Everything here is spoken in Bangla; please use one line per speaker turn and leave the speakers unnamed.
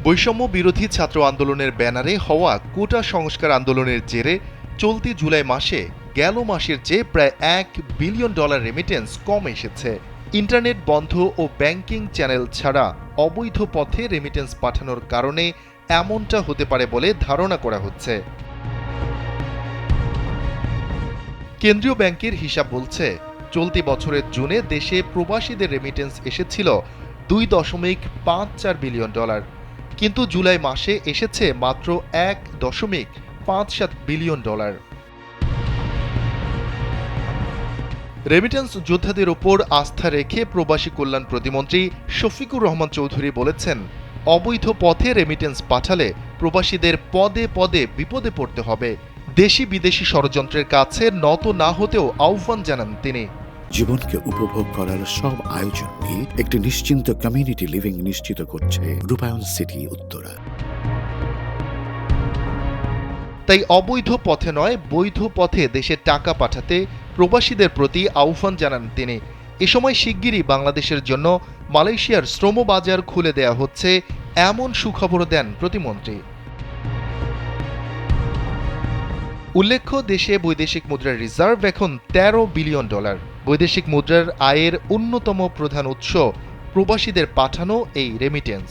বৈষম্য বিরোধী ছাত্র আন্দোলনের ব্যানারে হওয়া কোটা সংস্কার আন্দোলনের জেরে চলতি জুলাই মাসে গেল মাসের চেয়ে প্রায় $1 বিলিয়ন রেমিটেন্স কম এসেছে। ইন্টারনেট বন্ধ ও ব্যাংকিং চ্যানেল ছাড়া অবৈধ পথে রেমিটেন্স পাঠানোর কারণে এমনটা হতে পারে বলে ধারণা করা হচ্ছে। কেন্দ্রীয় ব্যাংকের হিসাব বলছে, চলতি বছরের জুনে দেশে প্রবাসীদের রেমিটেন্স এসেছিল $2.54 বিলিয়ন, কিন্তু জুলাই মাসে এসেছে মাত্র $1.57 বিলিয়ন। রেমিটেন্স যোদ্ধাদের ওপর আস্থা রেখে প্রবাসী কল্যাণ প্রতিমন্ত্রী শফিকুর রহমান চৌধুরী বলেছেন, অবৈধ পথে রেমিটেন্স পাঠালে প্রবাসীদের পদে পদে বিপদে পড়তে হবে। দেশি বিদেশি ষড়যন্ত্রের কাছে নত না হতেও আহ্বান জানান তিনি।
জীবনকে উপভোগ করার সব আয়োজনকে একটি নিশ্চিন্ত কমিউনিটি লিভিং নিশ্চিত করছে রূপায়ণ সিটি উত্তরা।
তাই অবৈধ পথে নয়, বৈধ পথে দেশে টাকা পাঠাতে প্রবাসীদের প্রতি আহ্বান জানান তিনি। এ সময় শিগগিরই বাংলাদেশের জন্য মালয়েশিয়ার শ্রম বাজার খুলে দেয়া হচ্ছে এমন সুখবর দেন প্রতিমন্ত্রী। উল্লেখ্য, দেশে বৈদেশিক মুদ্রার রিজার্ভ এখন $13 বিলিয়ন। বৈদেশিক মুদ্রার আয়ের অন্যতম প্রধান উৎস প্রবাসীদের পাঠানো এই রেমিটেন্স।